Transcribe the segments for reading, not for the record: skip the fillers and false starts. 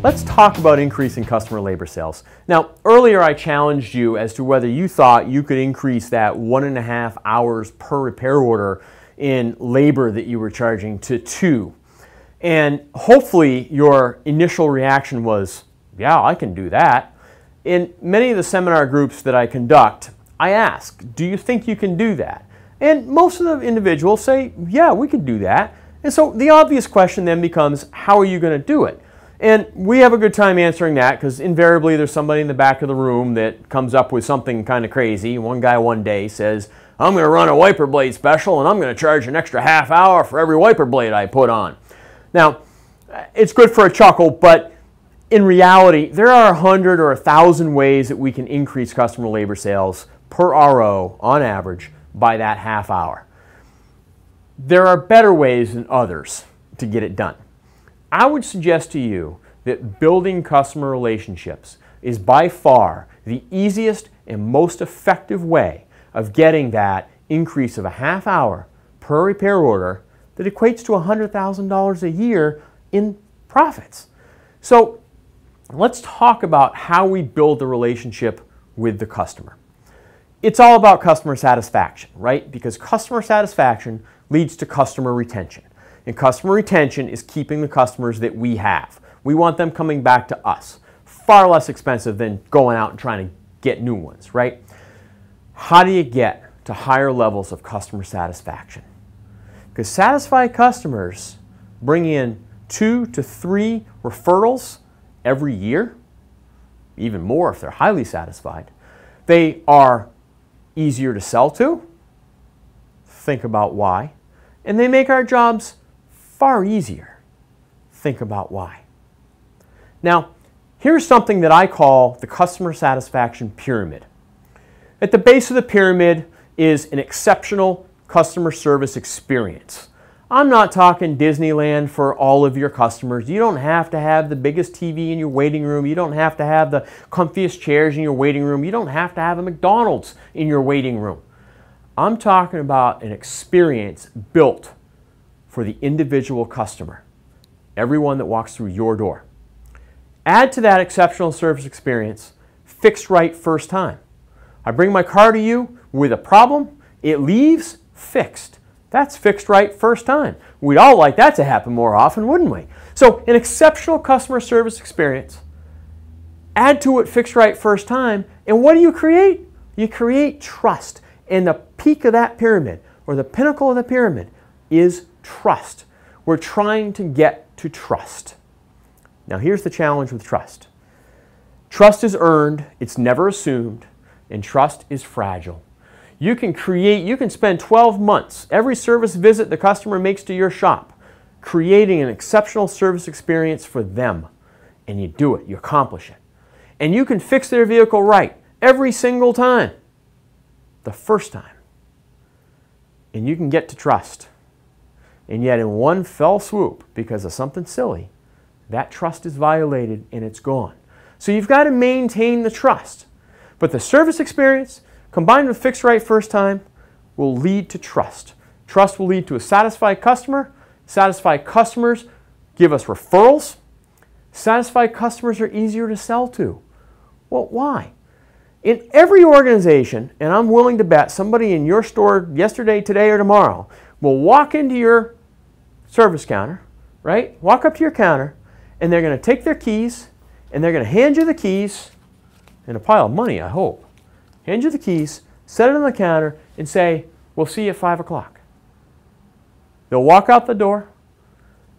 Let's talk about increasing customer labor sales. Now, earlier I challenged you as to whether you thought you could increase that 1.5 hours per repair order in labor that you were charging to 2. And hopefully your initial reaction was, yeah, I can do that. In many of the seminar groups that I conduct, I ask, do you think you can do that? And most of the individuals say, yeah, we can do that. And so the obvious question then becomes, how are you going to do it? And we have a good time answering that because invariably there's somebody in the back of the room that comes up with something kind of crazy. One guy one day says, I'm going to run a wiper blade special and I'm going to charge an extra half hour for every wiper blade I put on. Now, it's good for a chuckle, but in reality, there are 100 or 1,000 ways that we can increase customer labor sales per RO on average by that half hour. There are better ways than others to get it done. I would suggest to you that building customer relationships is by far the easiest and most effective way of getting that increase of a half hour per repair order that equates to $100,000 a year in profits. So let's talk about how we build the relationship with the customer. It's all about customer satisfaction, right? Because customer satisfaction leads to customer retention. And customer retention is keeping the customers that we have. We want them coming back to us. Far less expensive than going out and trying to get new ones, right? How do you get to higher levels of customer satisfaction? Because satisfied customers bring in 2 to 3 referrals every year, even more if they're highly satisfied. They are easier to sell to. Think about why. And they make our jobs far easier. Think about why. Now, here's something that I call the customer satisfaction pyramid. At the base of the pyramid is an exceptional customer service experience. I'm not talking Disneyland for all of your customers. You don't have to have the biggest TV in your waiting room. You don't have to have the comfiest chairs in your waiting room. You don't have to have a McDonald's in your waiting room. I'm talking about an experience built for the individual customer, everyone that walks through your door. Add to that exceptional service experience, fixed right first time. I bring my car to you with a problem, it leaves fixed. That's fixed right first time. We'd all like that to happen more often, wouldn't we? So an exceptional customer service experience, add to it fixed right first time, and what do you create? You create trust. And the peak of that pyramid, or the pinnacle of the pyramid, is trust. We're trying to get to trust. Now here's the challenge with trust. Trust is earned, it's never assumed, and trust is fragile. You can spend 12 months, every service visit the customer makes to your shop, creating an exceptional service experience for them. And you do it, you accomplish it. And you can fix their vehicle right every single time, the first time. And you can get to trust. And yet in one fell swoop, because of something silly, that trust is violated and it's gone. So you've got to maintain the trust. But the service experience, combined with fixed right first time, will lead to trust. Trust will lead to a satisfied customer. Satisfied customers give us referrals. Satisfied customers are easier to sell to. Well, why? In every organization, and I'm willing to bet somebody in your store yesterday, today, or tomorrow will walk into your service counter, right? Walk up to your counter, and they're going to take their keys, and they're going to hand you the keys, and a pile of money, I hope. Hand you the keys, set it on the counter, and say, we'll see you at 5 o'clock. They'll walk out the door.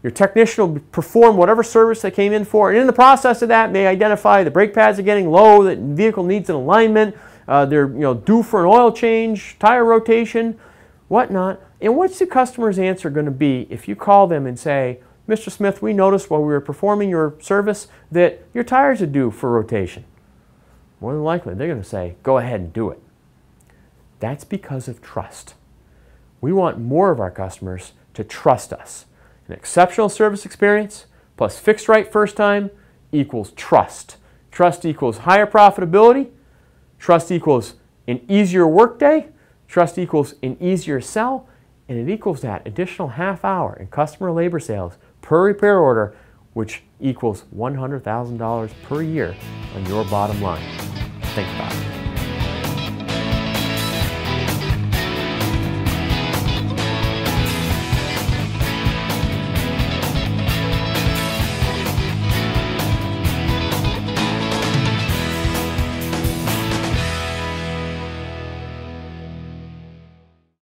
Your technician will perform whatever service they came in for, and in the process of that, may identify the brake pads are getting low, that the vehicle needs an alignment, they're due for an oil change, tire rotation, whatnot. And what's the customer's answer going to be if you call them and say, Mr. Smith, we noticed while we were performing your service that your tires are due for rotation? More than likely, they're going to say, go ahead and do it. That's because of trust. We want more of our customers to trust us. An exceptional service experience plus fixed right first time equals trust. Trust equals higher profitability. Trust equals an easier workday. Trust equals an easier sell. And it equals that additional half hour in customer labor sales per repair order which equals $100,000 per year on your bottom line. Think about it.